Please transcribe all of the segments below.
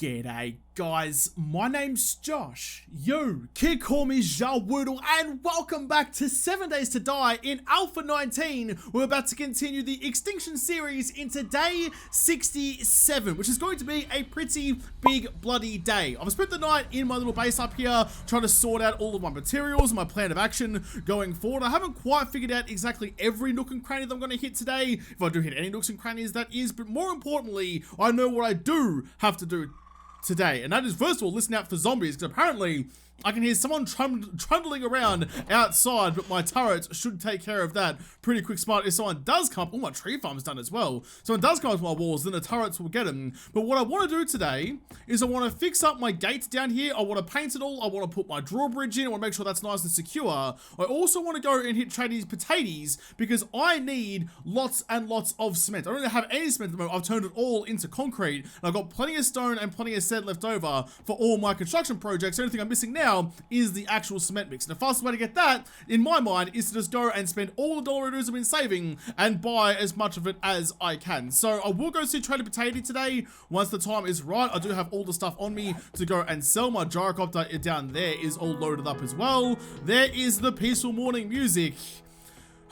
G'day guys, my name's Josh. You can call me JaWoodle, and welcome back to 7 Days to Die in Alpha 19. We're about to continue the Extinction series into day 67, which is going to be a pretty big bloody day. I've spent the night in my little base up here trying to sort out all of my materials, my plan of action going forward. I haven't quite figured out exactly every nook and cranny that I'm going to hit today, if I do hit any nooks and crannies that is, but more importantly, I know what I do have to do today, and that is first of all listen out for zombies, because apparently I can hear someone trundling around outside, but my turrets should take care of that pretty quick smart. If someone does come up, oh, my tree farm's done as well. Someone does come up to my walls, then the turrets will get them. But what I want to do today is I want to fix up my gates down here. I want to paint it all. I want to put my drawbridge in. I want to make sure that's nice and secure. I also want to go and hit tradies potatoes because I need lots and lots of cement. I don't really have any cement at the moment. I've turned it all into concrete, and I've got plenty of stone and plenty of sand left over for all my construction projects. The only thing I'm missing now is the actual cement mix. And the fastest way to get that, in my mind, is to just go and spend all the dollar I've been saving and buy as much of it as I can. So I will go see Trader Potato today once the time is right. I do have all the stuff on me to go and sell. My gyrocopter down there is all loaded up as well. There is the peaceful morning music.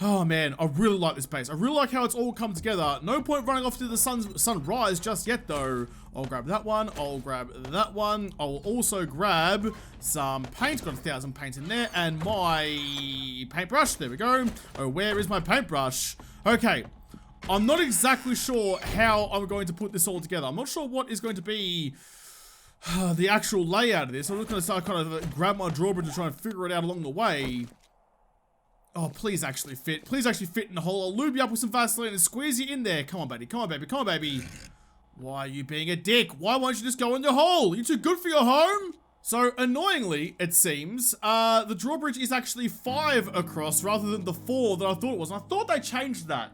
Oh man, I really like this base. I really like how it's all come together. No point running off to the sunrise just yet though. I'll grab that one. I'll grab that one. I'll also grab some paint. Got 1,000 paint in there. And my paintbrush. There we go. Oh, where is my paintbrush? Okay. I'm not exactly sure how I'm going to put this all together. I'm not sure what is going to be the actual layout of this. I'm just going to start kind of grab my drawbridge and try and figure it out along the way. Oh, please actually fit. Please actually fit in the hole. I'll lube you up with some Vaseline and squeeze you in there. Come on, baby. Come on, baby. Come on, baby. Why are you being a dick? Why won't you just go in the hole? You're too good for your home? So, annoyingly, it seems, the drawbridge is actually 5 across rather than the 4 that I thought it was. And I thought they changed that.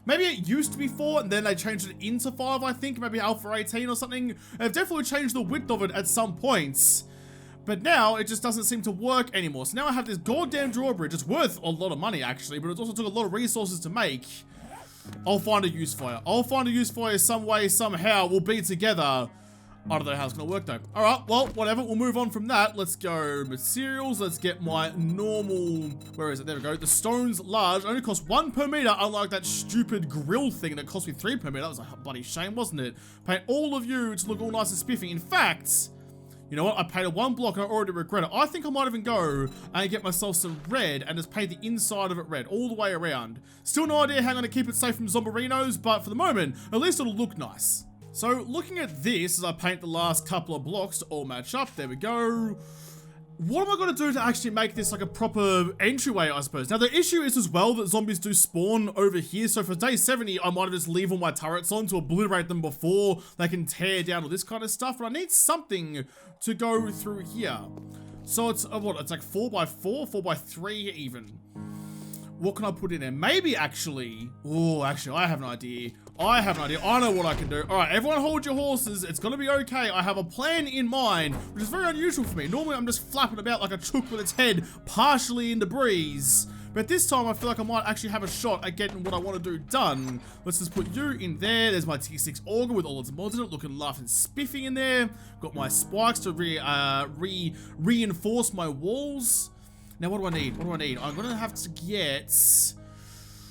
Maybe it used to be 4 and then they changed it into 5, I think. Maybe Alpha 18 or something. They've definitely changed the width of it at some points. But now, it just doesn't seem to work anymore. So now I have this goddamn drawbridge. It's worth a lot of money, actually, but it also took a lot of resources to make. I'll find a use for you. I'll find a use for you some way, somehow. We'll be together. I don't know how it's going to work, though. All right, well, whatever. We'll move on from that. Let's go materials. Let's get my normal... Where is it? There we go. The stone's large. It only costs 1 per meter, unlike that stupid grill thing that cost me 3 per meter. That was a bloody shame, wasn't it? Paint all of you to look all nice and spiffy. In fact... You know what? I painted 1 block and I already regret it. I think I might even go and get myself some red and just paint the inside of it red all the way around. Still no idea how I'm going to keep it safe from zombarinos, but for the moment, at least it'll look nice. So looking at this as I paint the last couple of blocks to all match up, there we go. What am I going to do to actually make this like a proper entryway, I suppose? Now, the issue is as well that zombies do spawn over here. So for day 70, I might have just leave all my turrets on to obliterate them before they can tear down all this kind of stuff. But I need something to go through here. So it's, what, it's like 4x4, 4x3 even. What can I put in there? Maybe actually, oh, actually, I have an idea. I have an idea. I know what I can do. All right, everyone hold your horses. It's going to be okay. I have a plan in mind, which is very unusual for me. Normally, I'm just flapping about like a chook with its head partially in the breeze. But this time, I feel like I might actually have a shot at getting what I want to do done. Let's just put you in there. There's my T6 auger with all its mods in it, looking laughing and spiffy in there. Got my spikes to reinforce my walls. Now, what do I need? What do I need? I'm going to have to get...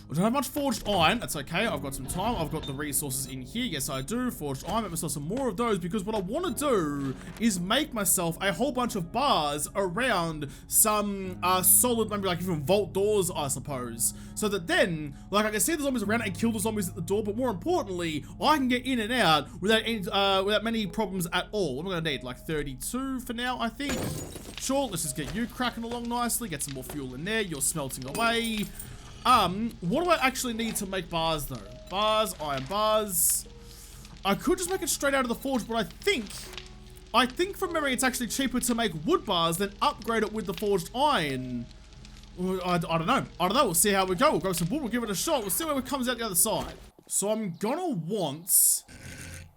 I don't have much forged iron. That's okay. I've got some time. I've got the resources in here. Yes, I do. Forged iron. Make myself some more of those because what I want to do is make myself a whole bunch of bars around some solid, maybe like even vault doors, I suppose. So that then, like I can see the zombies around and kill the zombies at the door, but more importantly, I can get in and out without many problems at all. What am I going to need? Like 32 for now, I think. Sure, let's just get you cracking along nicely. Get some more fuel in there. You're smelting away. What do I actually need to make bars though? Bars, iron bars. I could just make it straight out of the forge, but I think from memory it's actually cheaper to make wood bars than upgrade it with the forged iron. I don't know. We'll see how we go. We'll grab some wood, we'll give it a shot. We'll see where it comes out the other side. So I'm gonna want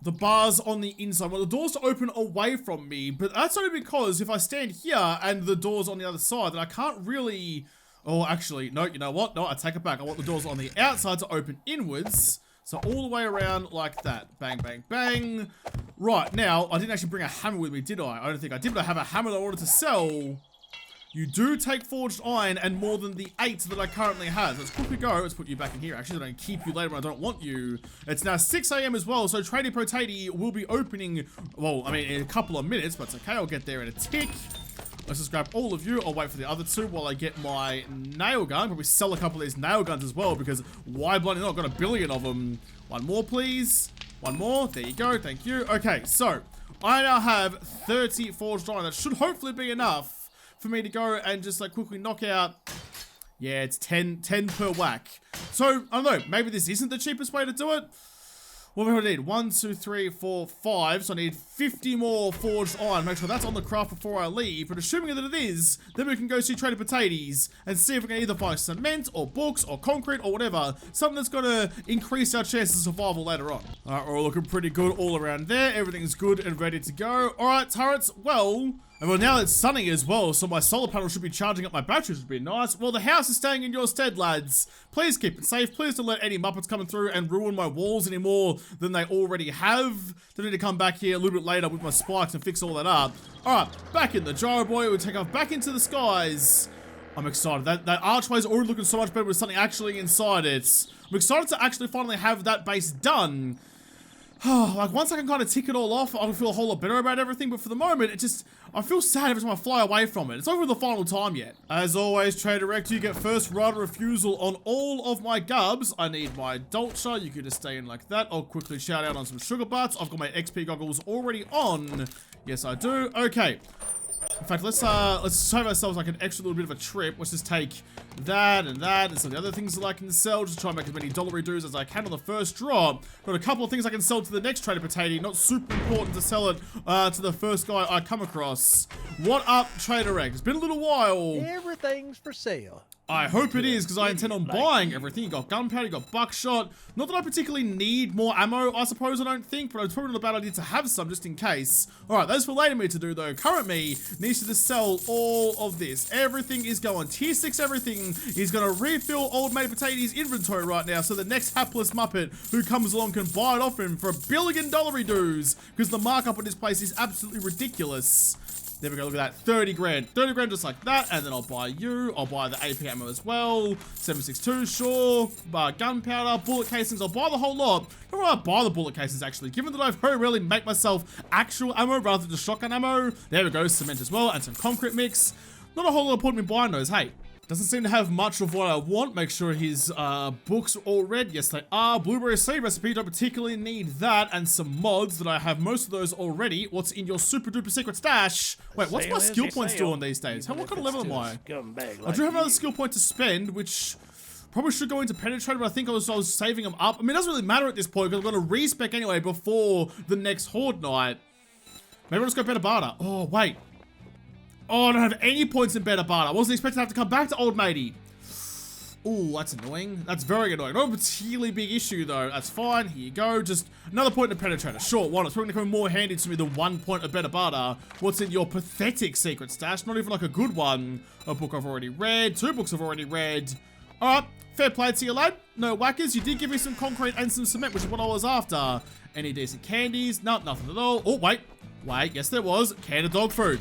the bars on the inside. Well, the doors to open away from me, but that's only because if I stand here and the door's on the other side, then I can't really... Oh, actually, no, you know what? No, I take it back. I want the doors on the outside to open inwards. So all the way around like that. Bang, bang, bang. Right, now, I didn't actually bring a hammer with me, did I? I don't think I did, but I have a hammer that I wanted to sell. You do take forged iron and more than the 8 that I currently have. Let's quickly go. Let's put you back in here, actually, so I don't keep you later when I don't want you. It's now 6 AM as well, so Tradie Potato will be opening, well, I mean, in a couple of minutes, but it's okay. I'll get there in a tick. Let's just grab all of you. I'll wait for the other 2 while I get my nail gun. Probably sell a couple of these nail guns as well, because why bloody not? I've got a billion of them. One more, please. One more. There you go. Thank you. Okay, so I now have 30 forged iron. That should hopefully be enough for me to go and just like quickly knock out. Yeah, it's 10 per whack. So, I don't know. Maybe this isn't the cheapest way to do it. What do I need? 1, 2, 3, 4, 5. So I need 50 more forged iron. Make sure that's on the craft before I leave. But assuming that it is, then we can go see Trader Potatoes and see if we can either buy cement or books or concrete or whatever. Something that's going to increase our chances of survival later on. Alright, we're all looking pretty good all around there. Everything's good and ready to go. Alright, turrets. Well, now it's sunny as well, so my solar panel should be charging up my batteries, would be nice. Well, the house is staying in your stead, lads. Please keep it safe. Please don't let any Muppets coming through and ruin my walls any more than they already have. They need to come back here a little bit later with my spikes and fix all that up. Alright, back in the gyro boy. We'll take off back into the skies. I'm excited. That archway is already looking so much better with something actually inside it. I'm excited to actually finally have that base done. Like, once I can kind of tick it all off, I'll feel a whole lot better about everything, but for the moment, I feel sad every time I fly away from it. It's not even the final time yet. As always, Trade Direct, you get first right of refusal on all of my gubs. I need my Dolce. You can just stay in like that. I'll quickly shout out on some sugar butts. I've got my XP goggles already on. Yes, I do. Okay. In fact, let's save ourselves like an extra little bit of a trip. Let's just take that and some of the other things that I can sell. Just try and make as many dollary dues as I can on the first drop. Got a couple of things I can sell to the next Trader Potato. Not super important to sell it to the first guy I come across. What up, Trader X? It's been a little while. Everything's for sale. I hope it is, because I intend on buying everything. You got gunpowder, you got buckshot. Not that I particularly need more ammo, I suppose, I don't think, but it's probably not a bad idea to have some just in case. Alright, that's for later me to do, though. Current me needs to just sell all of this. Everything is going. Tier 6 everything is going to refill Old Mate Potato's inventory right now, so the next hapless Muppet who comes along can buy it off him for $1 billion dues, because the markup on this place is absolutely ridiculous. There we go, look at that, 30 grand. 30 grand just like that, and then I'll buy you. I'll buy the AP ammo as well. 762, sure. Gunpowder, bullet casings, I'll buy the whole lot. How do I buy the bullet casings, actually? Given that I very rarely make myself actual ammo rather than just shotgun ammo. There we go, cement as well, and some concrete mix. Not a whole lot of point in buying those, hey. Doesn't seem to have much of what I want. Make sure his books are all read. Yes, they are. Blueberry seed recipe. Don't particularly need that. And some mods that I have most of those already. What's in your super duper secret stash? Wait, what's my skill points doing these days? What kind of level am I? I do have another skill point to spend, which probably should go into penetrate, but I think I was saving them up. I mean, it doesn't really matter at this point because I'm going to respec anyway before the next Horde night. Maybe I'll just go better barter. Oh, wait. Oh, I don't have any points in better barter. I wasn't expecting to have to come back to Old Matey. Ooh, that's annoying. That's very annoying. Not a particularly big issue, though. That's fine. Here you go. Just another point in penetrator. Sure, why not? It's probably going to come more handy to me than 1 point of better barter. What's in your pathetic secret stash? Not even like a good one. A book I've already read. 2 books I've already read. All right. Fair play to you, lad. No whackers. You did give me some concrete and some cement, which is what I was after. Any decent candies? No, nothing at all. Oh, wait. Wait. Yes, there was. Can of dog food.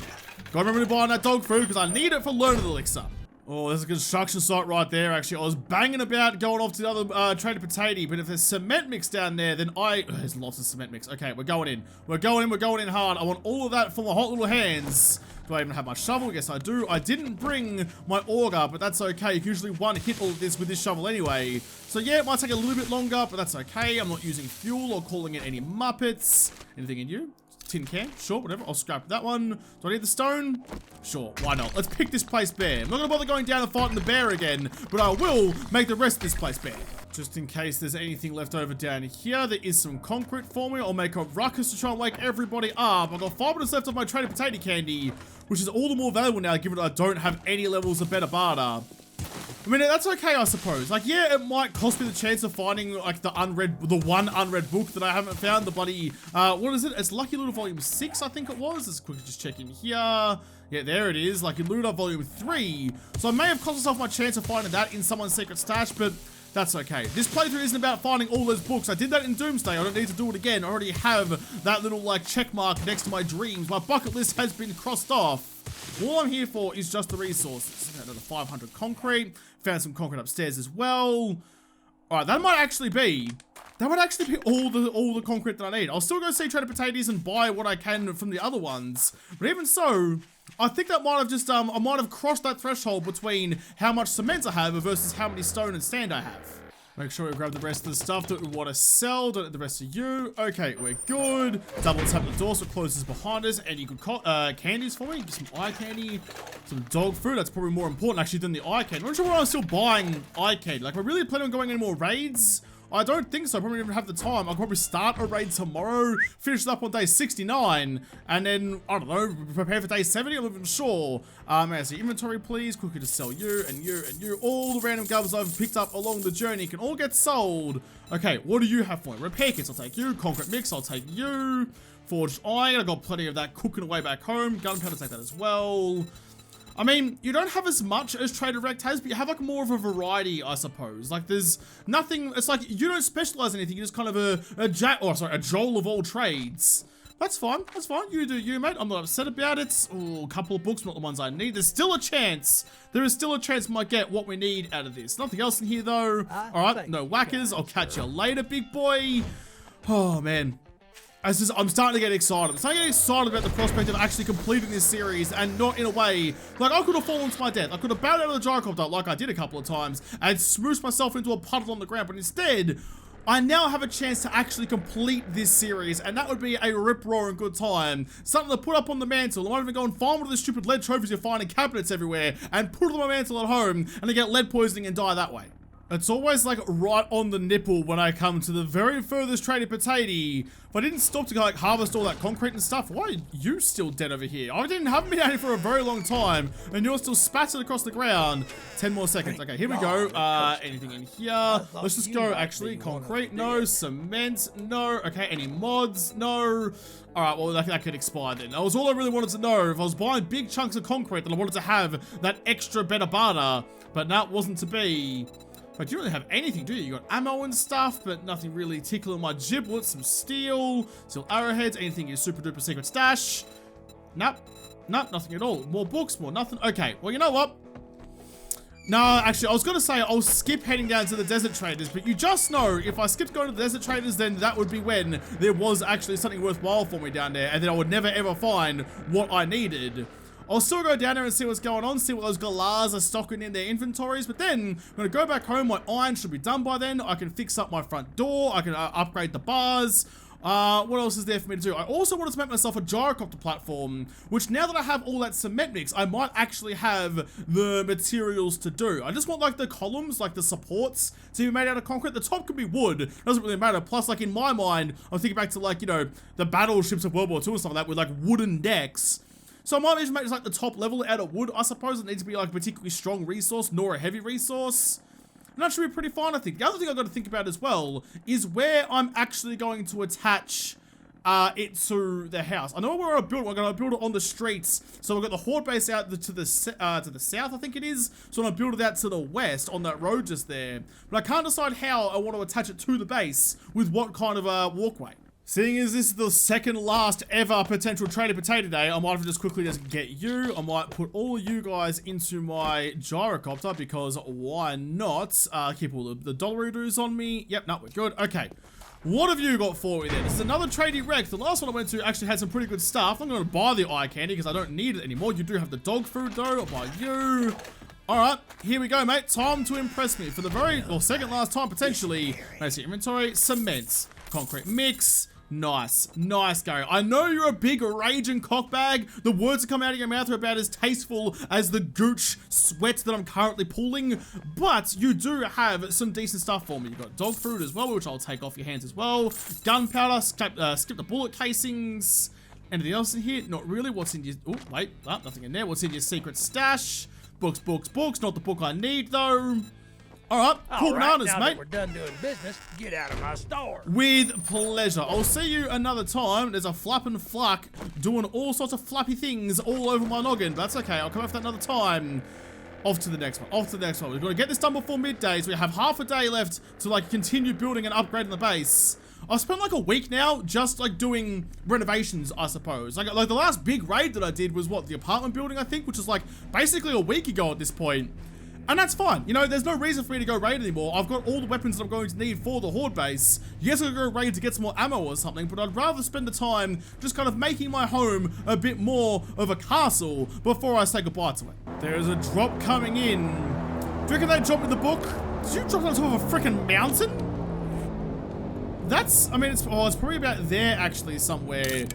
Gotta remember to buy that dog food because I need it for learning elixir. Oh, there's a construction site right there, actually. I was banging about going off to the other Trader Potato, but if there's cement mix down there, then there's lots of cement mix. Okay, we're going in. We're going in hard. I want all of that for my hot little hands. Do I even have my shovel? Yes, I do. I didn't bring my auger, but that's okay. You can usually one hit all of this with this shovel anyway. So yeah, it might take a little bit longer, but that's okay. I'm not using fuel or calling it any Muppets. Anything in you? Tin can, sure, whatever. I'll scrap that one. Do I need the stone? Sure, why not? Let's pick this place bare. I'm not gonna bother going down and fighting the bear again, but I will make the rest of this place bare. Just in case there's anything left over down here, there is some concrete for me. I'll make a ruckus to try and wake everybody up. I've got 5 minutes left of my Trader Potato candy, which is all the more valuable now, given that I don't have any levels of better barter. I mean, that's okay, I suppose. Like, yeah, it might cost me the chance of finding, like, the one unread book that I haven't found. The bloody, what is it? It's Lucky Looter Volume 6, I think it was. Let's quickly just check in here. Yeah, there it is. Lucky Looter Volume 3. So I may have cost myself my chance of finding that in someone's secret stash, but That's okay. This playthrough isn't about finding all those books. I did that in Doomsday. I don't need to do it again. I already have that little like check mark next to my dreams. My bucket list has been crossed off. All I'm here for is just the resources. Another 500 concrete. Found some concrete upstairs as well. All right, that might actually be all the concrete that I need. I'll still go see Trader Potatoes and buy what I can from the other ones. But even so, I think that might have just I might have crossed that threshold between how much cement I have versus how many stone and sand I have. Make sure we grab the rest of the stuff that we want to sell. Don't let the rest of you. Okay, we're good. Double tap the door so it closes behind us. Any good candies for me? Some eye candy, some dog food. That's probably more important actually than the eye candy. I'm not sure why I'm still buying eye candy. Like, we're really planning on going any more raids. I don't think so. I probably don't even have the time. I'll probably start a raid tomorrow, finish it up on day 69, and then, I don't know, prepare for day 70. I'm not even sure. As the inventory, please. Quickly to sell you and you and you. All the random gubs I've picked up along the journey can all get sold. Okay, what do you have for me? Repair kits, I'll take you. Concrete mix, I'll take you. Forged iron, I got plenty of that cooking away back home. Gunpowder, take that as well. I mean, you don't have as much as Trader Rect has, but you have like more of a variety, I suppose. Like, there's nothing, it's like you don't specialize in anything, you're just kind of a Joel of all trades. That's fine, you do you, mate. I'm not upset about it. Oh, a couple of books, not the ones I need. There's still a chance. There is still a chance we might get what we need out of this. Nothing else in here though. All right, no whackers. I'll catch you later, big boy. Oh, man. I'm starting to get excited. I'm starting to get excited about the prospect of actually completing this series and not in a way, like I could have fallen to my death. I could have bowed out of the gyrocopter like I did a couple of times and smooshed myself into a puddle on the ground, but instead, I now have a chance to actually complete this series, and that would be a rip-roaring good time. Something to put up on the mantle. I might even go and find one of the stupid lead trophies you find in cabinets everywhere and put it on my mantle at home and then get lead poisoning and die that way. It's always like right on the nipple when I come to the very furthest Trader Potato. If I didn't stop to like harvest all that concrete and stuff, why are you still dead over here? I haven't been out here for a very long time and you're still spattered across the ground. 10 more seconds. Okay, here we go. Anything in here? Let's just go actually. Concrete, no. Cement, no. Okay, any mods? No. Alright, well that could expire then. That was all I really wanted to know. If I was buying big chunks of concrete, then I wanted to have that extra better barter, but that wasn't to be. But you don't really have anything, do you? You got ammo and stuff, but nothing really tickling my giblets. Some steel arrowheads, anything in your super duper secret stash. Nope, nothing at all. More books, more nothing. Okay, well, you know what? No, actually, I was gonna say I'll skip heading down to the desert traders, but you just know if I skipped going to the desert traders, then that would be when there was actually something worthwhile for me down there, and then I would never ever find what I needed. I'll still go down there and see what's going on, see what those galahs are stocking in their inventories, but then I'm gonna go back home. My iron should be done by then. I can fix up my front door. I can upgrade the bars. What else is there for me to do? I also wanted to make myself a gyrocopter platform, which now that I have all that cement mix, I might actually have the materials to do. I just want like the columns, like the supports to be made out of concrete. The top could be wood, doesn't really matter. Plus, like in my mind, I'm thinking back to like, you know, the battleships of World War II and stuff like that with like wooden decks. So I might even make just like the top level out of wood. I suppose it needs to be like a particularly strong resource, nor a heavy resource. And that should be pretty fine, I think. The other thing I've got to think about as well is where I'm actually going to attach it to the house. I know where I build it. I'm going to build it on the streets. So we've got the horde base out to the south, I think it is. So I'm going to build it out to the west on that road just there. But I can't decide how I want to attach it to the base with what kind of walkway. Seeing as this is the second last ever potential Trader Potato Day, I might have to just quickly just get you. I might put all you guys into my gyrocopter because why not? Keep all the dollaroos on me. Yep, no, we're good. Okay. What have you got for me then? This is another Trader Rect. The last one I went to actually had some pretty good stuff. I'm going to buy the eye candy because I don't need it anymore. You do have the dog food though. I'll buy you. Alright, here we go, mate. Time to impress me for the second last time potentially. Let's see, inventory, cement, concrete mix. Nice, Gary. I know you're a big raging cockbag. The words that come out of your mouth are about as tasteful as the gooch sweat that I'm currently pulling, but you do have some decent stuff for me. You've got dog food as well, which I'll take off your hands as well. Gunpowder, skip the bullet casings. Anything else in here? Not really. What's in your... Oh, wait. Oh, nothing in there. What's in your secret stash? Books. Not the book I need, though. Alright, cool bananas, now mate. That we're done doing business, get out of my store. With pleasure. I'll see you another time. There's a flap and fluck doing all sorts of flappy things all over my noggin, but that's okay. I'll come after that another time. Off to the next one. Off to the next one. We've got to get this done before midday, so we have half a day left to like continue building and upgrading the base. I've spent like a week now just like doing renovations, I suppose. Like the last big raid that I did was what, the apartment building, I think, which was like basically a week ago at this point. And that's fine. You know, there's no reason for me to go raid anymore. I've got all the weapons that I'm going to need for the horde base. Yes, I'll go raid to get some more ammo or something, but I'd rather spend the time just kind of making my home a bit more of a castle before I say goodbye to it. There's a drop coming in. Do you reckon they dropped me the book? Did you drop it on top of a freaking mountain? That's, I mean, it's probably about there actually somewhere.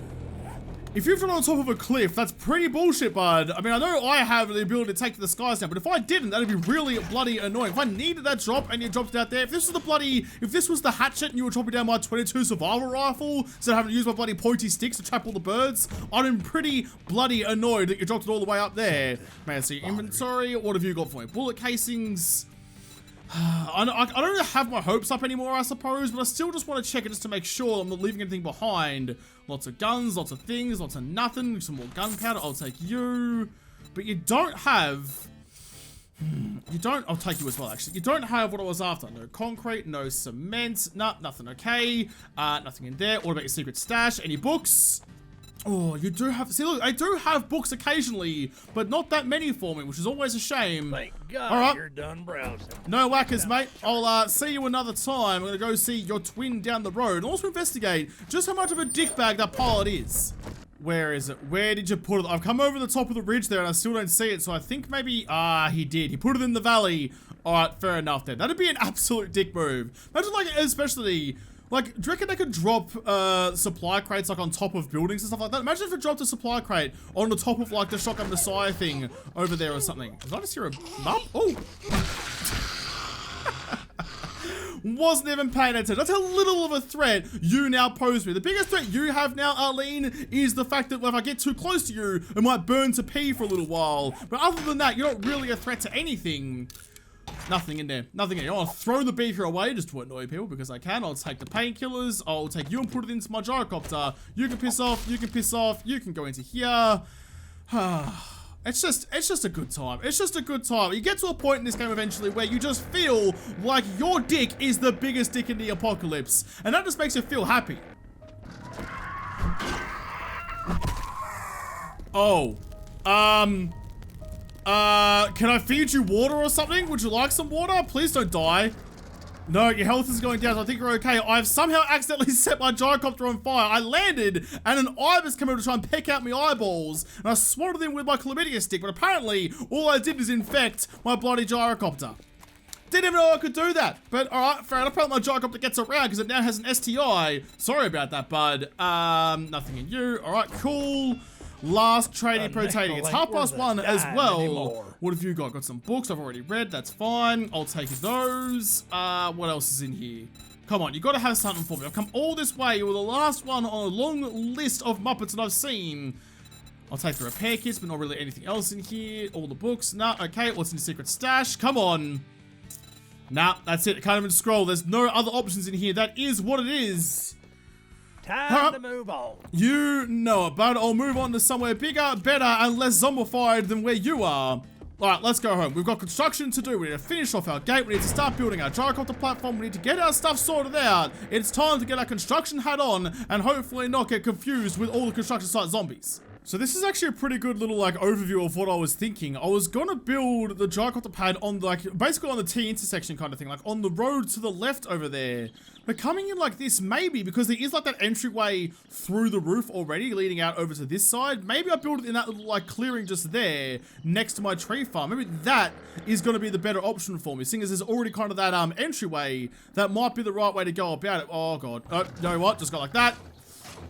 If you've dropped on top of a cliff, that's pretty bullshit, bud. I mean, I know I have the ability to take to the skies now, but if I didn't, that'd be really bloody annoying. If I needed that drop and you dropped it out there, if this was the hatchet and you were dropping down my 22 survival rifle instead of having to use my bloody pointy sticks to trap all the birds, I'd been pretty bloody annoyed that you dropped it all the way up there. Man, see, inventory, what have you got for me? Bullet casings. I don't have my hopes up anymore, I suppose, but I still just want to check it just to make sure I'm not leaving anything behind. Lots of guns, lots of things, lots of nothing. Some more gunpowder, I'll take you. But you don't have... I'll take you as well, actually. You don't have what I was after. No concrete, no cement, nothing okay. Nothing in there. What about your secret stash? Any books? Oh, you do have... See, look, I do have books occasionally, but not that many for me, which is always a shame. Thank God right. You're done browsing. No whackers, mate. I'll see you another time. I'm going to go see your twin down the road and also investigate just how much of a dickbag that pilot is. Where is it? Where did you put it? I've come over the top of the ridge there and I still don't see it, so I think maybe... he did. He put it in the valley. Alright, fair enough then. That'd be an absolute dick move. Imagine, like, especially... Like, do you reckon they could drop supply crates like on top of buildings and stuff like that? Imagine if it dropped a supply crate on the top of like the Shotgun Messiah thing over there or something. Did I just hear a bump? Oh! Wasn't even paying attention. That's how little of a threat you now pose me. The biggest threat you have now, Arlene, is the fact that if I get too close to you, it might burn to pee for a little while. But other than that, you're not really a threat to anything. Nothing in there. Nothing in there. I'll throw the beaker away just to annoy people because I can. I'll take the painkillers. I'll take you and put it into my gyrocopter. You can piss off. You can piss off. You can go into here. It's just a good time. It's just a good time. You get to a point in this game eventually where you just feel like your dick is the biggest dick in the apocalypse. And that just makes you feel happy. Oh. Can I feed you water or something? Would you like some water? Please don't die. No, your health is going down, so I think you're okay. I've somehow accidentally set my gyrocopter on fire. I landed, and an ibis came over to try and peck out my eyeballs, and I swatted him with my chlamydia stick, but apparently, all I did was infect my bloody gyrocopter. Didn't even know I could do that. But, alright, fair enough. Apparently my gyrocopter gets around because it now has an STI. Sorry about that, bud. Nothing in you. Alright, cool. Last trading potato. It's 1:30 as well. Anymore. What have you got? Got some books I've already read. That's fine. I'll take those. What else is in here? Come on, you got to have something for me. I've come all this way. You were the last one on a long list of Muppets that I've seen. I'll take the repair kits, but not really anything else in here. All the books. Nah, okay. What's in the secret stash? Come on. Nah, that's it. Can't even scroll. There's no other options in here. That is what it is. Time to move on. You know it, bud. I'll move on to somewhere bigger, better, and less zombified than where you are. Alright, let's go home. We've got construction to do. We need to finish off our gate. We need to start building our gyrocopter platform. We need to get our stuff sorted out. It's time to get our construction hat on and hopefully not get confused with all the construction site zombies. So this is actually a pretty good little like overview of what I was thinking. I was gonna build the gyrocopter pad on like basically on the T intersection kind of thing, like on the road to the left over there. But coming in like this, maybe because there is like that entryway through the roof already leading out over to this side. Maybe I build it in that little like clearing just there next to my tree farm. Maybe that is gonna be the better option for me, seeing as there's already kind of that entryway. That might be the right way to go about it. Oh god. Oh, you know what? Just go like that.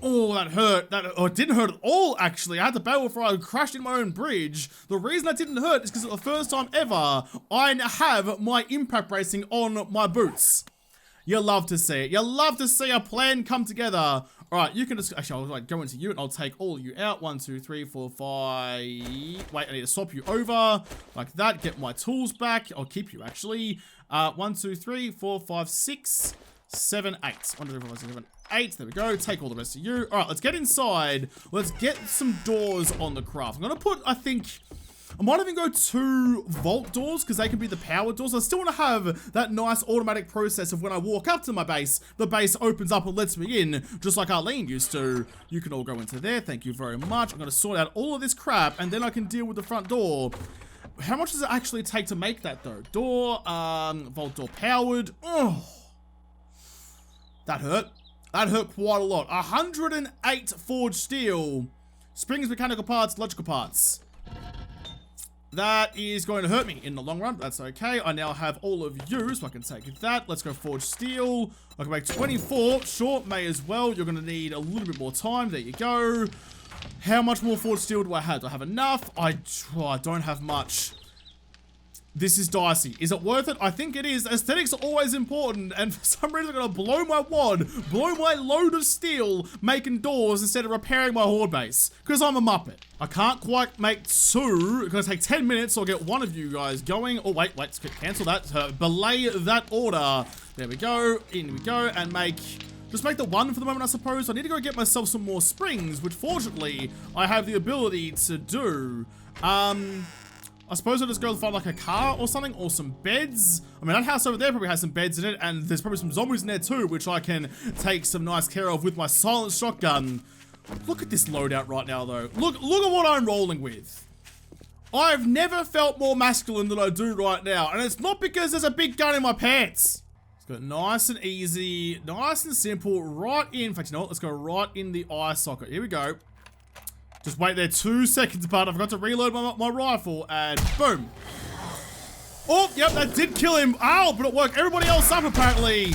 Oh, that hurt. It didn't hurt at all, actually. I had to bail before I crashed into my own bridge. The reason that didn't hurt is because for the first time ever, I have my impact bracing on my boots. You love to see it. You love to see a plan come together. All right, you can just... Actually, I'll like go into you and I'll take all of you out. 1, 2, 3, 4, 5... Wait, I need to swap you over. Like that. Get my tools back. I'll keep you, actually. 1, 2, 3, 4, 5, 6, 7, 8. 1, 2, 3, 4, 5, 6, 7, 8. There we go. Take all the rest of you. All right, let's get inside. Let's get some doors on the craft. I'm going to put, I think... I might even go 2 vault doors because they can be the power doors. I still want to have that nice automatic process of when I walk up to my base, the base opens up and lets me in, just like Arlene used to. You can all go into there. Thank you very much. I'm going to sort out all of this crap and then I can deal with the front door. How much does it actually take to make that though? Door, vault door powered. Oh, that hurt. That hurt quite a lot. 108 forged steel. Springs, mechanical parts, electrical parts. That is going to hurt me in the long run. That's okay. I now have all of you, so I can take that. Let's go forge steel. I can make 24. Sure, may as well. You're going to need a little bit more time. There you go. How much more forged steel do I have? Do I have enough? I don't have much. This is dicey. Is it worth it? I think it is. Aesthetics are always important, and for some reason I'm gonna blow my wad, blow my load of steel making doors instead of repairing my horde base. Because I'm a muppet. I can't quite make 2. It's gonna take 10 minutes, so I'll get one of you guys going. Oh, wait, cancel that. Belay that order. There we go. In we go, and just make the 1 for the moment, I suppose. I need to go get myself some more springs, which fortunately, I have the ability to do. I suppose I'll just go find like a car or something, or some beds. I mean, that house over there probably has some beds in it, and there's probably some zombies in there too, which I can take some nice care of with my silent shotgun. Look at this loadout right now, though. Look at what I'm rolling with. I've never felt more masculine than I do right now, and it's not because there's a big gun in my pants. Let's go nice and easy, nice and simple, right in. In fact, you know what? Let's go right in the eye socket. Here we go. Just wait there 2 seconds, but I forgot to reload my rifle, and boom. Oh, yep, that did kill him. Ow, but it worked. Everybody else up, apparently.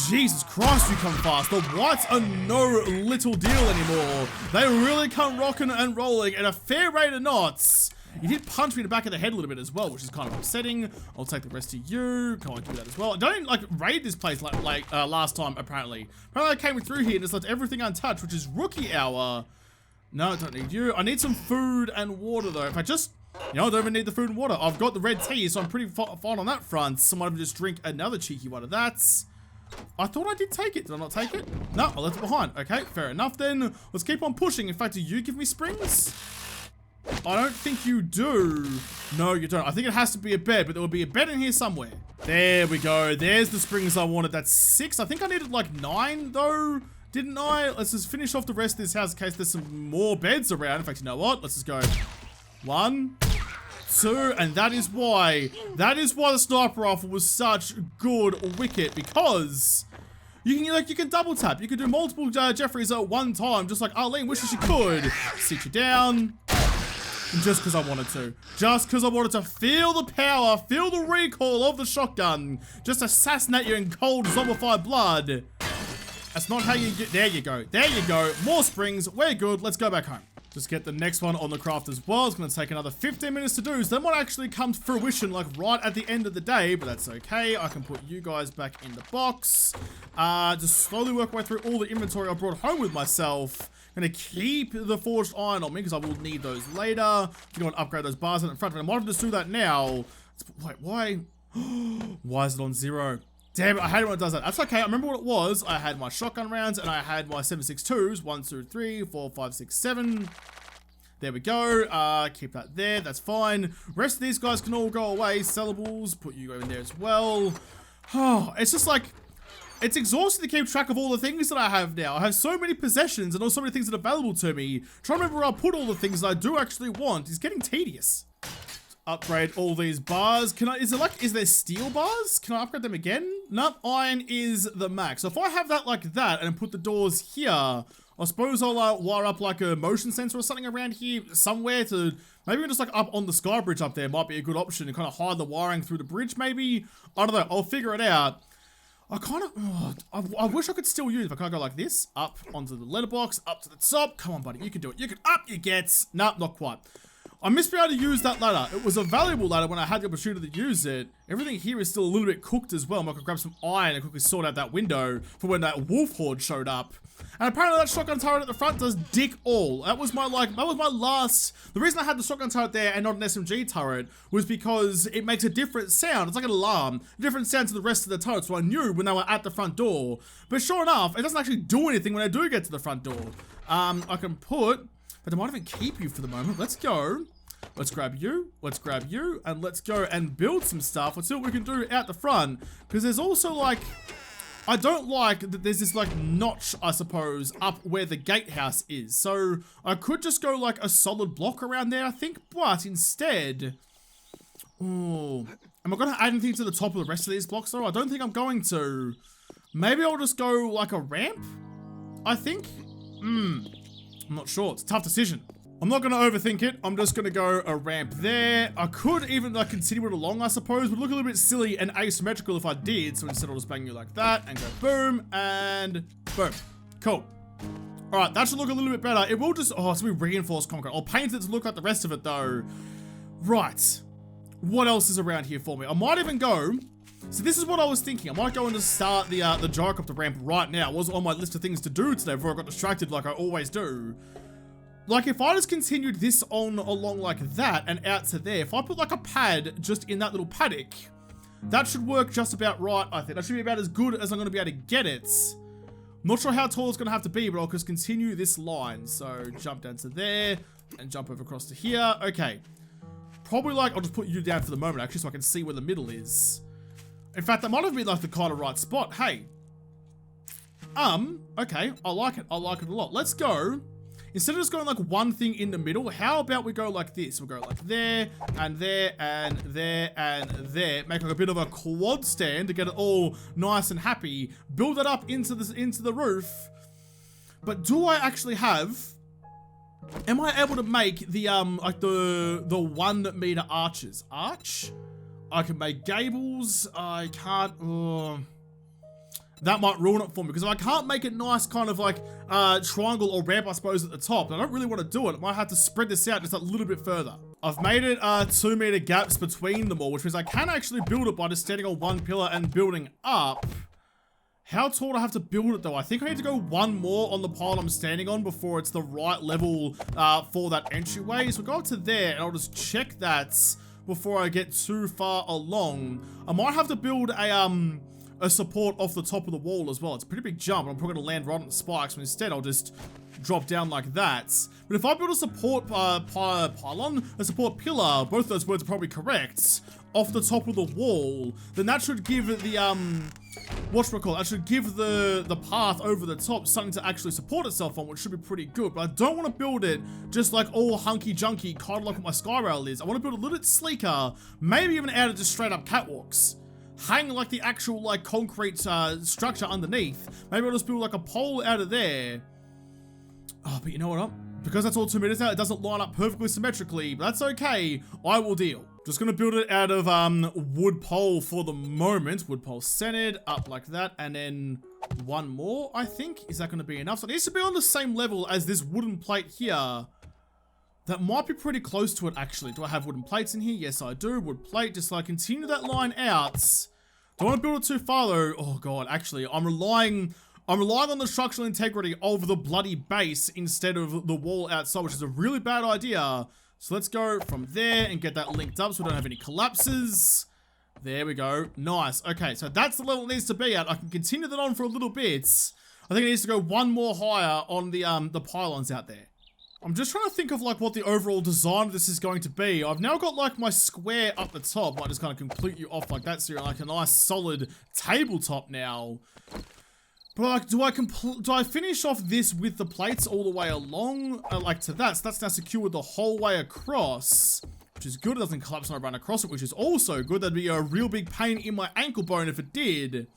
Jesus Christ, you come fast. The whites are no little deal anymore. They really come rocking and rolling at a fair rate of knots. He did punch me in the back of the head a little bit as well, which is kind of upsetting. I'll take the rest of you. Come on, do that as well. I don't like raid this place like last time, apparently. Apparently I came through here and just left everything untouched, which is rookie hour. No, I don't need you. I need some food and water, though. If I just, I don't even need the food and water. I've got the red tea, so I'm pretty fine on that front. So I might just drink another cheeky one of that. I thought I did take it. Did I not take it? No, I left it behind. Okay, fair enough then. Let's keep on pushing. In fact, do you give me springs? I don't think you do. No, you don't. I think it has to be a bed, but there will be a bed in here somewhere. There we go. There's the springs I wanted. That's 6. I think I needed like 9, though. Didn't I? Let's just finish off the rest of this house in case there's some more beds around. In fact, you know what? Let's just go 1, 2, and that is why the sniper rifle was such good wicket, because you can double tap. You can do multiple Jeffreys at one time, just like Arlene wishes she could. Sit you down. Just because I wanted to. Just because I wanted to feel the power, feel the recoil of the shotgun. Just assassinate you in cold zombified blood. That's not how you get. There you go. There you go. More springs. We're good. Let's go back home. Just get the next one on the craft as well. It's going to take another 15 minutes to do. So that might actually come to fruition like right at the end of the day. But that's okay. I can put you guys back in the box. Just slowly work my way through all the inventory I brought home with myself. I'm going to keep the forged iron on me because I will need those later. I'm going to upgrade those bars in the front. I might have to just do that now. Wait, why? Why is it on 0? Damn it, I hate it when it does that. That's okay, I remember what it was. I had my shotgun rounds and I had my 7.62s. 1, 2, 3, 4, 5, 6, 7. There we go. Keep that there, that's fine. Rest of these guys can all go away. Sellables, put you in there as well. Oh, it's just like, it's exhausting to keep track of all the things that I have now. I have so many possessions and also so many things that are available to me. Trying to remember where I'll put all the things that I do actually want is getting tedious. Upgrade all these bars. Is there steel bars? Can I upgrade them again? Nope, iron is the max. So if I have that like that and put the doors here, I suppose I'll wire up like a motion sensor or something around here somewhere to, maybe just like up on the sky bridge up there might be a good option to kind of hide the wiring through the bridge maybe. I don't know, I'll figure it out. I kind of, I wish I could still use, if I can't go like this, up onto the letterbox, up to the top. Come on, buddy, you can do it. You can up your gets. Nope, not quite. I missed being able to use that ladder. It was a valuable ladder when I had the opportunity to use it. Everything here is still a little bit cooked as well. I could grab some iron and quickly sort out that window for when that wolf horde showed up. And apparently that shotgun turret at the front does dick all. That was my last, the reason I had the shotgun turret there and not an SMG turret was because it makes a different sound. It's like an alarm, a different sound to the rest of the turret. So I knew when they were at the front door. But sure enough, it doesn't actually do anything when I do get to the front door. I can put, but I might even keep you for the moment. Let's go. Let's grab you, and let's go and build some stuff. Let's see what we can do out the front. Because there's also like, I don't like that there's this like notch, I suppose, up where the gatehouse is. So I could just go like a solid block around there, I think. But instead, oh, am I going to add anything to the top of the rest of these blocks though? I don't think I'm going to. Maybe I'll just go like a ramp, I think. I'm not sure. It's a tough decision. I'm not going to overthink it. I'm just going to go a ramp there. I could even like continue it along, I suppose. Would look a little bit silly and asymmetrical if I did. So instead I'll just bang you like that and go boom and boom. Cool. All right, that should look a little bit better. It will just, oh, it's going to be reinforced concrete. I'll paint it to look like the rest of it though. Right. What else is around here for me? I might even go, so this is what I was thinking. I might go and just start the gyrocopter ramp right now. It wasn't on my list of things to do today before I got distracted like I always do. Like, if I just continued this on along like that and out to there, if I put like a pad just in that little paddock, that should work just about right, I think. That should be about as good as I'm going to be able to get it. Not sure how tall it's going to have to be, but I'll just continue this line. So, jump down to there and jump over across to here. Okay. Probably like, I'll just put you down for the moment, actually, so I can see where the middle is. In fact, that might have been like the kind of right spot. Hey. Okay. I like it. I like it a lot. Let's go. Instead of just going like one thing in the middle, how about we go like this? We'll go like there, and there, and there, and there. Make like a bit of a quad stand to get it all nice and happy. Build it up into the roof. But do I actually have... Am I able to make the, like the 1 meter arches? Arch? I can make gables. I can't... That might ruin it for me, because if I can't make it nice kind of like triangle or ramp, I suppose, at the top, I don't really want to do it. I might have to spread this out just a little bit further. I've made it 2 meter gaps between them all, which means I can actually build it by just standing on one pillar and building up. How tall do I have to build it though? I think I need to go 1 more on the pile I'm standing on before it's the right level for that entryway. So go up to there and I'll just check that before I get too far along. I might have to build a support off the top of the wall as well. It's a pretty big jump, and I'm probably going to land right on the spikes, but instead I'll just drop down like that. But if I build a support pylon, a support pillar, both those words are probably correct, off the top of the wall, then that should give the, that should give the path over the top something to actually support itself on, which should be pretty good. But I don't want to build it just like all hunky-junky, kind of like what my Skyrail is. I want to build a little bit sleeker, maybe even add it just straight up catwalks. Hang like the actual like concrete structure underneath. Maybe I'll just build like a pole out of there. Oh, but you know what? Because that's all 2 meters out, it doesn't line up perfectly symmetrically, but that's okay. I will deal. Just gonna build it out of wood pole for the moment. Wood pole centered, up like that, and then 1 more, I think. Is that gonna be enough? So it needs to be on the same level as this wooden plate here. That might be pretty close to it, actually. Do I have wooden plates in here? Yes, I do. Wood plate, just like continue that line out. Don't want to build it too far, though. Oh, God, actually, I'm relying on the structural integrity of the bloody base instead of the wall outside, which is a really bad idea. So let's go from there and get that linked up so we don't have any collapses. There we go. Nice. Okay, so that's the level it needs to be at. I can continue that on for a little bit. I think it needs to go 1 more higher on the pylons out there. I'm just trying to think of like what the overall design of this is going to be. I've now got like my square up the top. Might just kind of complete you off like that, so you're like a nice solid tabletop now. But like, do I finish off this with the plates all the way along, like to that? So that's now secured the whole way across, which is good. It doesn't collapse when I run across it, which is also good. That'd be a real big pain in my ankle bone if it did.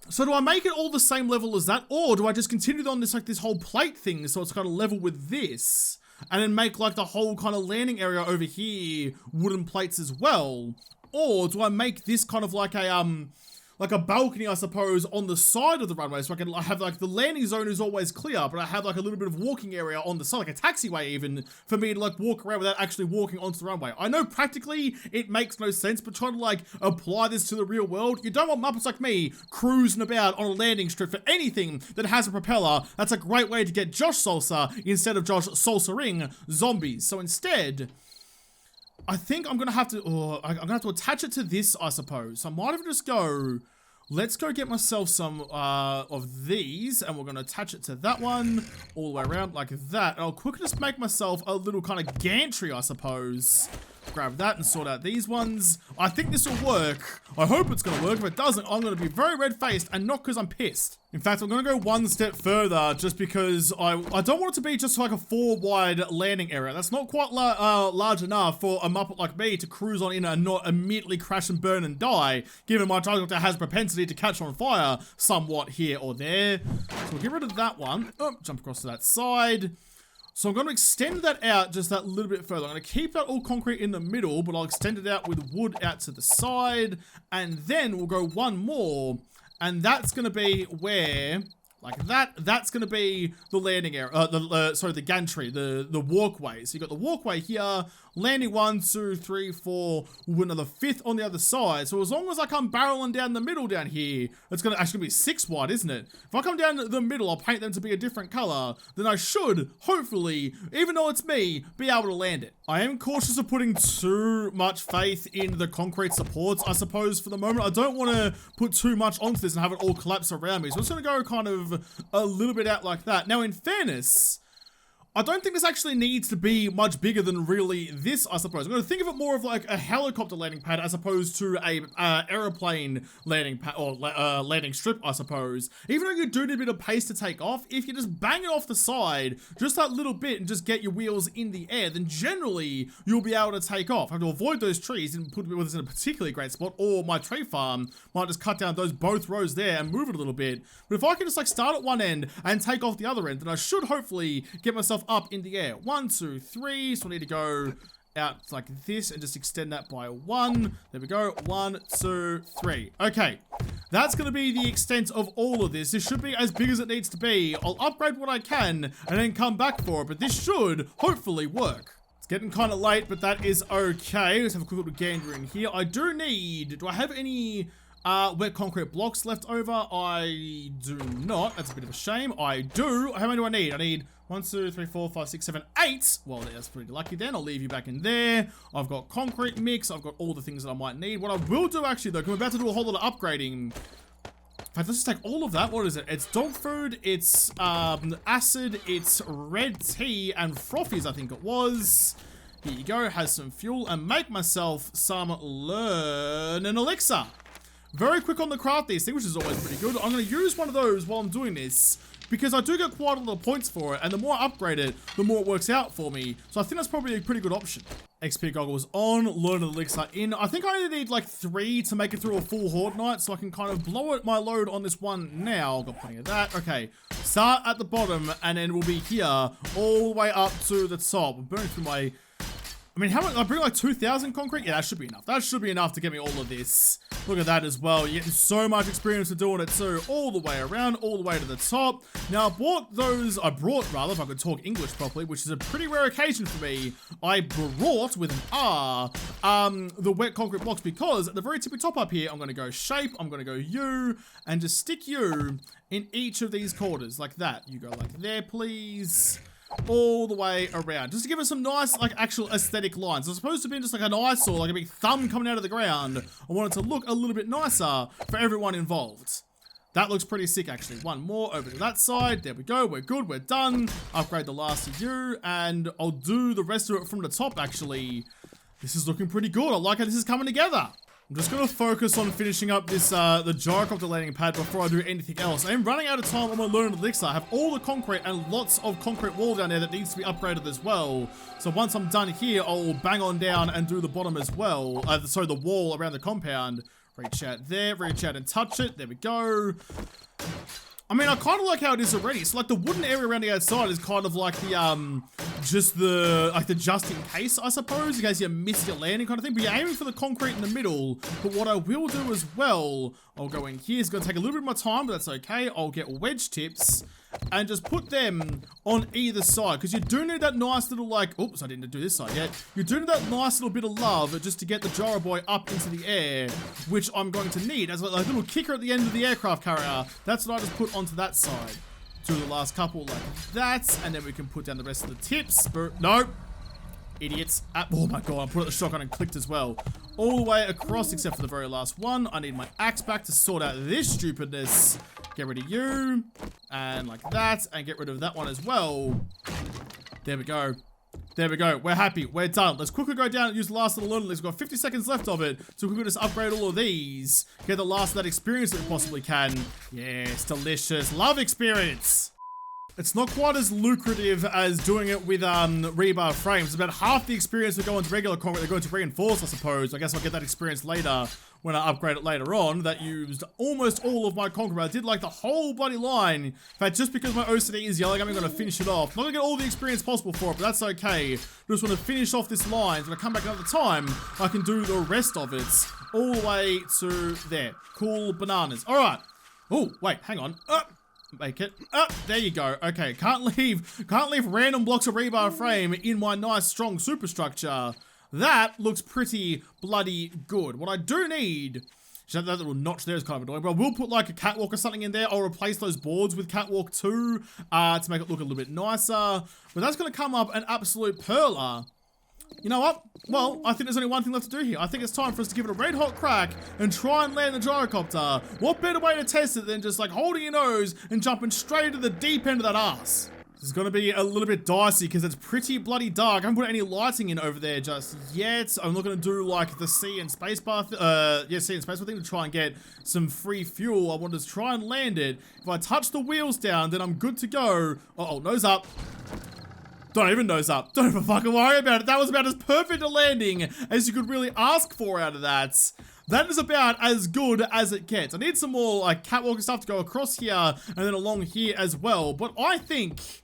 So do I make it all the same level as that, or do I just continue on this like this whole plate thing so it's kind of level with this, and then make like the whole kind of landing area over here wooden plates as well? Or do I make this kind of like a balcony, I suppose, on the side of the runway, so I can have like the landing zone is always clear, but I have like a little bit of walking area on the side, like a taxiway even, for me to like walk around without actually walking onto the runway. I know practically it makes no sense, but trying to like apply this to the real world, you don't want Muppets like me cruising about on a landing strip for anything that has a propeller. That's a great way to get Josh Salsa instead of Josh Salsa-ring zombies. So instead, I think I'm gonna have to, I'm gonna have to attach it to this, I suppose. So I might even just go Let's go get myself some of these, and we're going to attach it to that one all the way around like that. And I'll quickly just make myself a little kind of gantry, I suppose. Grab that and sort out these ones. I think this will work. I hope it's going to work. If it doesn't, I'm going to be very red-faced, and not because I'm pissed. In fact, I'm going to go one step further just because I don't want it to be just like a 4-wide landing area. That's not quite large enough for a Muppet like me to cruise on in and not immediately crash and burn and die, given my target has a propensity to catch on fire somewhat here or there. So we'll get rid of that one. Oh, jump across to that side. So I'm going to extend that out just that little bit further. I'm going to keep that all concrete in the middle, but I'll extend it out with wood out to the side. And then we'll go one more. And that's going to be where, like that, that's going to be the landing area, sorry, the gantry, the walkway. So you got the walkway here, landing 1, 2, 3, 4, with another 5th on the other side. So as long as I come barreling down the middle down here, it's going to actually be 6 wide, isn't it? If I come down the middle, I'll paint them to be a different color, then I should, hopefully, even though it's me, be able to land it. I am cautious of putting too much faith in the concrete supports, I suppose, for the moment. I don't want to put too much onto this and have it all collapse around me. So I'm just going to go kind of a little bit out like that. Now, in fairness, I don't think this actually needs to be much bigger than really this, I suppose. I'm going to think of it more of like a helicopter landing pad as opposed to a aeroplane landing pad or landing strip, I suppose. Even though you do need a bit of pace to take off, if you just bang it off the side, just that little bit, and just get your wheels in the air, then generally you'll be able to take off. I have to avoid those trees and put this in a particularly great spot, or my tree farm might just cut down those both rows there and move it a little bit. But if I can just like start at one end and take off the other end, then I should hopefully get myself up in the air. 1, 2, 3. So I need to go out like this and just extend that by 1. There we go. 1, 2, 3. Okay. That's going to be the extent of all of this. This should be as big as it needs to be. I'll upgrade what I can and then come back for it. But this should hopefully work. It's getting kind of late, but that is okay. Let's have a quick little gander in here. I do need... Do I have any... wet concrete blocks left over? I do not. That's a bit of a shame. I do. How many do I need? I need 1, 2, 3, 4, 5, 6, 7, 8. Well, that's pretty lucky then. I'll leave you back in there. I've got concrete mix. I've got all the things that I might need. What I will do actually though, because we're about to do a whole lot of upgrading. In fact, let's just take all of that. What is it? It's dog food, it's acid, it's red tea, and frothies, I think it was. Here you go. Has some fuel, and make myself some learn an elixir. Very quick on the craft these things, which is always pretty good. I'm going to use one of those while I'm doing this, because I do get quite a lot of points for it, and the more I upgrade it, the more it works out for me. So I think that's probably a pretty good option. XP goggles on, learn an elixir in. I think I only need like 3 to make it through a full horde night, so I can kind of blow it my load on this one now. Got plenty of that. Okay, start at the bottom, and then we'll be here all the way up to the top. We're burning through my... I mean, how much? I bring like 2,000 concrete? Yeah, that should be enough. That should be enough to get me all of this. Look at that as well. You're getting so much experience for doing it too. All the way around, all the way to the top. Now, I brought, if I could talk English properly, which is a pretty rare occasion for me. I brought, with an R, the wet concrete blocks, because at the very tippy top up here, I'm going to go shape, I'm going to go U, and just stick U in each of these quarters, like that. You go like there, please. All the way around, just to give us some nice, like, actual aesthetic lines. It's supposed to be just like an eyesore, like a big thumb coming out of the ground. I want it to look a little bit nicer for everyone involved. That looks pretty sick, actually. One more over to that side. There we go. We're good. We're done. Upgrade the last of you, and I'll do the rest of it from the top, actually. This is looking pretty good. I like how this is coming together. I'm just going to focus on finishing up this, the gyrocopter landing pad before I do anything else. I am running out of time on my learned elixir. I have all the concrete and lots of concrete wall down there that needs to be upgraded as well. So once I'm done here, I'll bang on down and do the bottom as well. Sorry, the wall around the compound. Reach out there, reach out and touch it. There we go. I mean, I kind of like how it is already. So, like, the wooden area around the outside is kind of like the, just in case, I suppose, in case you miss your landing kind of thing. But you're aiming for the concrete in the middle. But what I will do as well, I'll go in here. It's going to take a little bit more time, but that's okay. I'll get wedge tips and just put them on either side, because you do need that nice little, like, oops, I didn't do this side yet. You do need that nice little bit of love just to get the gyro boy up into the air, which I'm going to need as a little kicker at the end of the aircraft carrier. That's what I just put onto that side. Do the last couple like that, and then we can put down the rest of the tips. No, idiots. Oh my god, I put the shotgun and clicked as well. all the way across except for the very last one. I need my axe back to sort out this stupidness. Get rid of you, and like that, and get rid of that one as well. There we go. There we go. We're happy. We're done. Let's quickly go down and use the last little learning list. We've got 50 seconds left of it, so we can just upgrade all of these. Get the last of that experience that we possibly can. Yes, delicious. Love experience. It's not quite as lucrative as doing it with rebar frames. It's about half the experience we go into regular concrete. They're going to reinforce, I suppose. I guess I'll get that experience later when I upgrade it later on. That used almost all of my concrete. I did like the whole bloody line. In fact, just because my OCD is yelling, I'm going to finish it off. Not going to get all the experience possible for it, but that's okay. Just want to finish off this line. So when I come back another time, I can do the rest of it all the way to there. Cool bananas. All right. Oh, wait, hang on. Make it. There you go. Okay, can't leave random blocks of rebar frame in my nice strong superstructure. That looks pretty bloody good. What I do need, that little notch there is kind of annoying, but I will put like a catwalk or something in there. I'll replace those boards with catwalk too, to make it look a little bit nicer. But that's going to come up an absolute perler. You know what? Well, I think there's only one thing left to do here. I think it's time for us to give it a red hot crack and try and land the gyrocopter. What better way to test it than just like holding your nose and jumping straight into the deep end of that ass? This is going to be a little bit dicey because it's pretty bloody dark. I haven't put any lighting in over there just yet. I'm not going to do like the sea and space bar, sea and space bar thing to try and get some free fuel. I want to try and land it. If I touch the wheels down, then I'm good to go. Uh-oh, nose up. Don't even nose up. Don't even fucking worry about it. That was about as perfect a landing as you could really ask for out of that. That is about as good as it gets. I need some more like catwalk stuff to go across here and then along here as well. But I don't think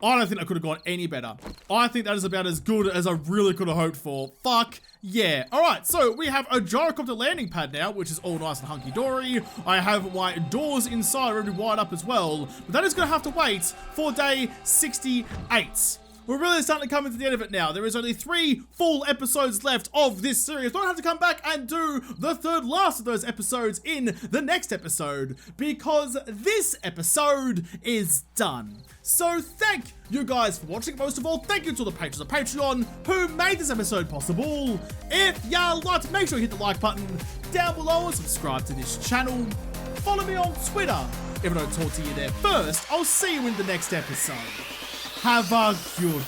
I could have gone any better. I think that is about as good as I really could have hoped for. Fuck yeah. All right, so we have a gyrocopter landing pad now, which is all nice and hunky-dory. I have my doors inside already wired up as well, but that is going to have to wait for day 68. We're really starting to come into the end of it now. There is only 3 full episodes left of this series. Don't have to come back and do the third last of those episodes in the next episode, because this episode is done. So thank you guys for watching. Most of all, thank you to the patrons of Patreon who made this episode possible. If you liked, make sure you hit the like button down below and subscribe to this channel. Follow me on Twitter. If I don't talk to you there first, I'll see you in the next episode. Have a good one.